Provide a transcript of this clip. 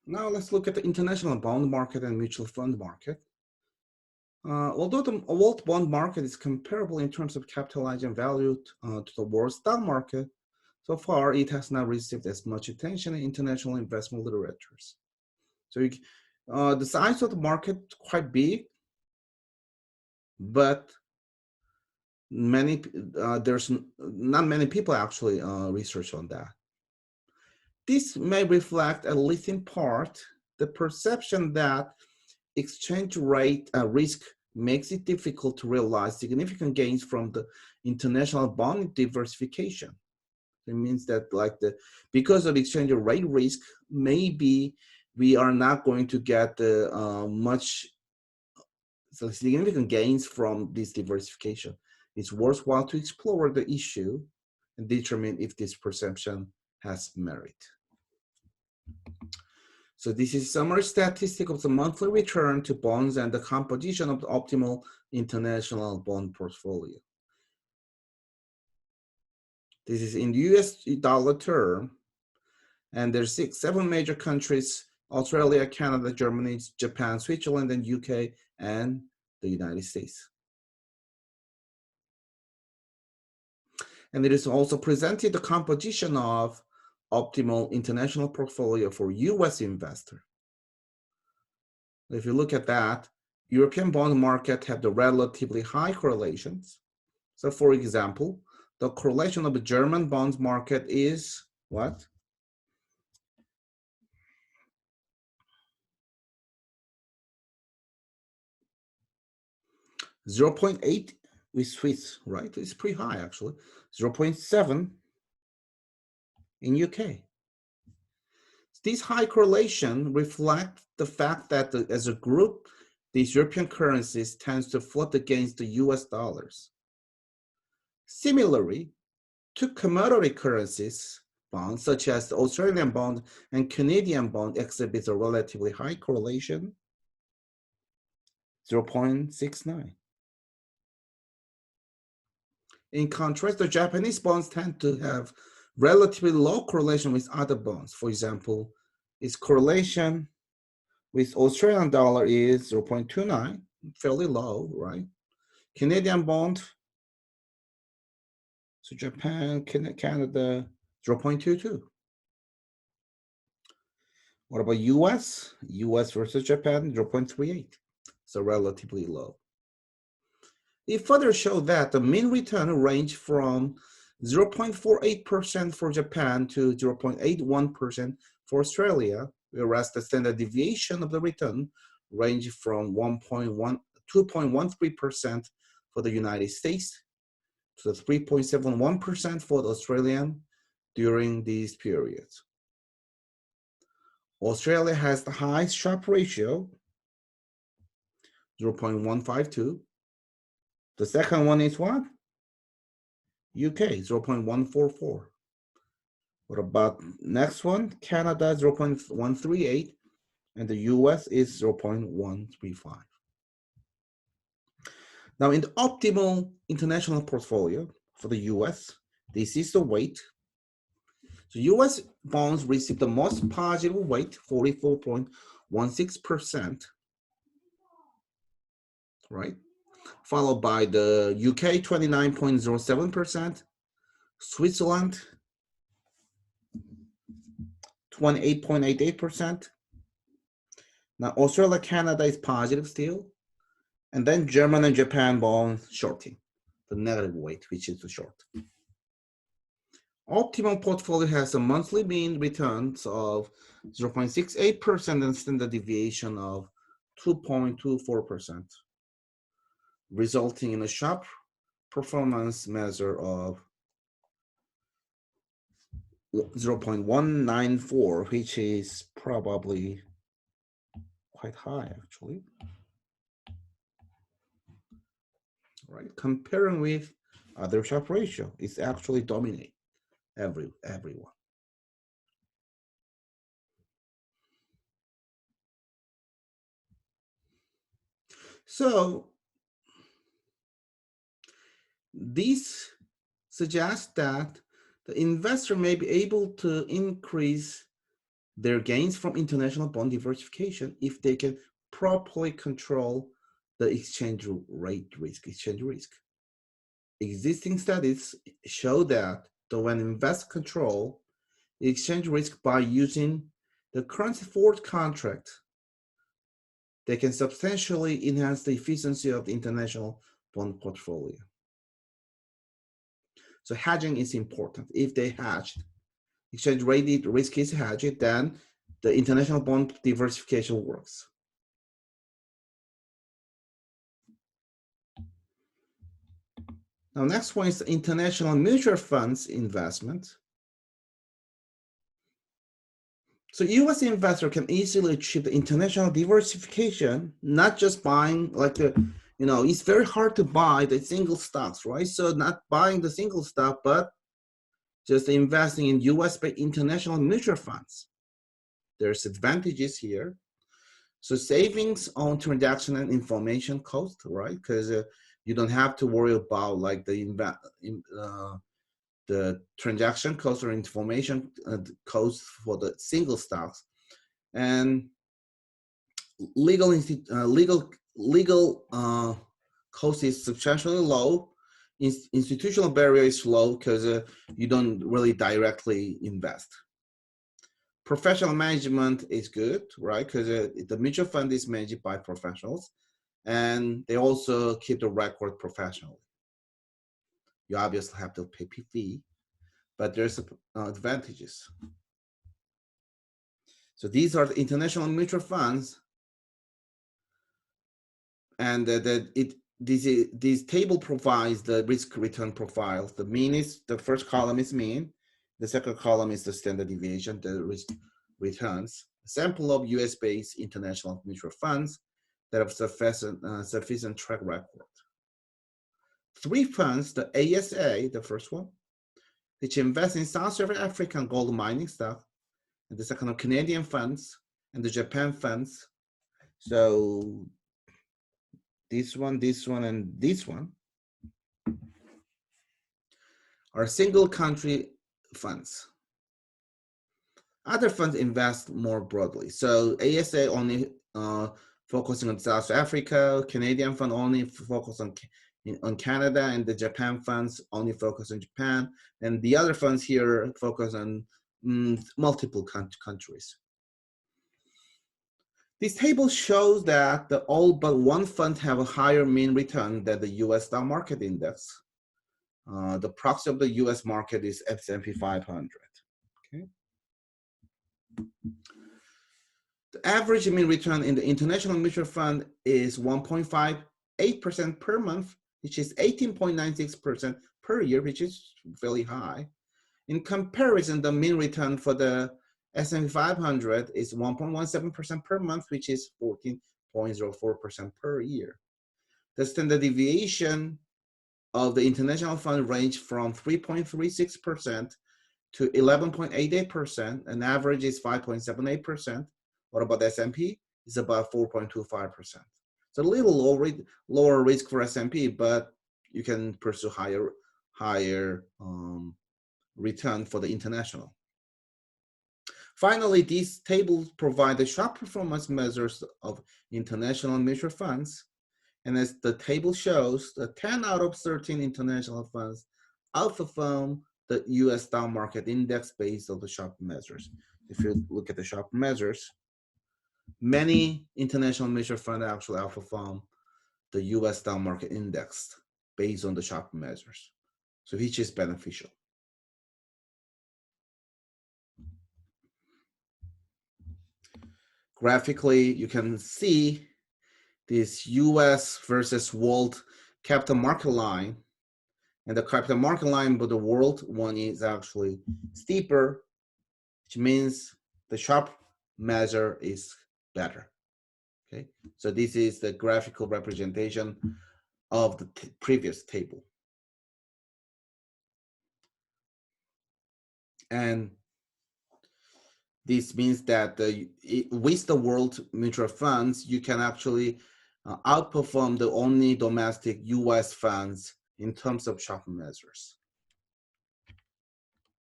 Now let's look at the international bond market and mutual fund market. Although the world bond market is comparable in terms of capitalization value to the world stock market, so far it has not received as much attention in international investment literatures. So the size of the market is quite big, but there's not many people actually research on that. This may reflect, at least in part, the perception that exchange rate risk makes it difficult to realize significant gains from the international bond diversification. It means that because of exchange rate risk, maybe we are not going to get much significant gains from this diversification. It's worthwhile to explore the issue and determine if this perception has merit. So this is summary statistic of the monthly return to bonds and the composition of the optimal international bond portfolio. This is in US dollar term, and there's 7 major countries: Australia, Canada, Germany, Japan, Switzerland, and UK, and the United States. And it is also presented the composition of optimal international portfolio for US investor. If you look at that, European bond market have the relatively high correlations. So for example, the correlation of the German bonds market is what? 0.8 with Swiss, right? It's pretty high actually. 0.7 in UK. This high correlation reflects the fact that as a group, these European currencies tends to float against the US dollars. Similarly, two commodity currencies bonds, such as the Australian bond and Canadian bond, exhibit a relatively high correlation, 0.69. In contrast, the Japanese bonds tend to have relatively low correlation with other bonds. For example, its correlation with Australian dollar is 0.29, fairly low, right? Canadian bond, so Japan, Canada, 0.22. What about US? US versus Japan, 0.38, so relatively low. It further showed that the mean return ranged from 0.48% for Japan to 0.81% for Australia, whereas the standard deviation of the return ranged from 2.13% for the United States to 3.71% for the Australian during these periods. Australia has the highest Sharpe ratio, 0.152. The second one is what? UK, 0.144. What about next one? Canada, 0.138, and the US is 0.135. Now, in the optimal international portfolio for the US, this is the weight. So US bonds receive the most positive weight, 44.16%, right? Followed by the UK, 29.07%, Switzerland, 28.88%. Now, Australia, Canada is positive still. And then German and Japan bonds shorting, the negative weight, which is the short. Optimal portfolio has a monthly mean returns of 0.68% and standard deviation of 2.24%, resulting in a Sharpe performance measure of 0.194, which is probably quite high actually. Right, comparing with other Sharpe ratio, it's actually dominate everyone. So this suggests that the investor may be able to increase their gains from international bond diversification if they can properly control the exchange rate risk, exchange risk. Existing studies show that when investors control the exchange risk by using the currency forward contract, they can substantially enhance the efficiency of the international bond portfolio. So hedging is important. If they hedged, exchange rate risk is hedged, then the international bond diversification works. Now, next one is international mutual funds investment. So US investor can easily achieve the international diversification, not just buying like the, it's very hard to buy the single stocks, right? So not buying the single stock, but just investing in US-based international mutual funds. There's advantages here. So savings on transaction and information cost, right? Because you don't have to worry about like the transaction cost or information cost for the single stocks, and legal cost is substantially low. Institutional barrier is low because you don't really directly invest. Professional management is good, right? Because the mutual fund is managed by professionals, and they also keep the record professionally. You obviously have to pay fee, but there's advantages. So these are the international mutual funds, and this table provides the risk return profiles. The mean is, the first column is mean, the second column is the standard deviation, the risk returns. A sample of US-based international mutual funds that have sufficient track record. 3 funds, the ASA, the first one, which invests in South African gold mining stock, and the second are Canadian funds, and the Japan funds. So this one, and this one are single country funds. Other funds invest more broadly. So ASA only focusing on South Africa, Canadian fund only focus on Canada, and the Japan funds only focus on Japan, and the other funds here focus on multiple countries. This table shows that all but one fund have a higher mean return than the US stock market index. The proxy of the US market is S&P 500. Okay. The average mean return in the international mutual fund is 1.58% per month, which is 18.96% per year, which is very high. In comparison, the mean return for the S&P 500 is 1.17% per month, which is 14.04% per year. The standard deviation of the international fund range from 3.36% to 11.88%, and average is 5.78%. What about the S&P? It's about 4.25%. It's a little lower risk for S&P, but you can pursue higher return for the international. Finally, these tables provide the sharp performance measures of international mutual funds. And as the table shows, the 10 out of 13 international funds outperform the US stock market index based on the sharp measures. If you look at the sharp measures, many international mutual funds actually outperform the US stock market index based on the sharp measures, so which is beneficial. Graphically, you can see this US versus world capital market line, and the capital market line, but the world one is actually steeper, which means the sharp measure is better. Okay, so this is the graphical representation of the previous table. And this means that with the world mutual funds, you can actually outperform the only domestic US funds in terms of sharp measures.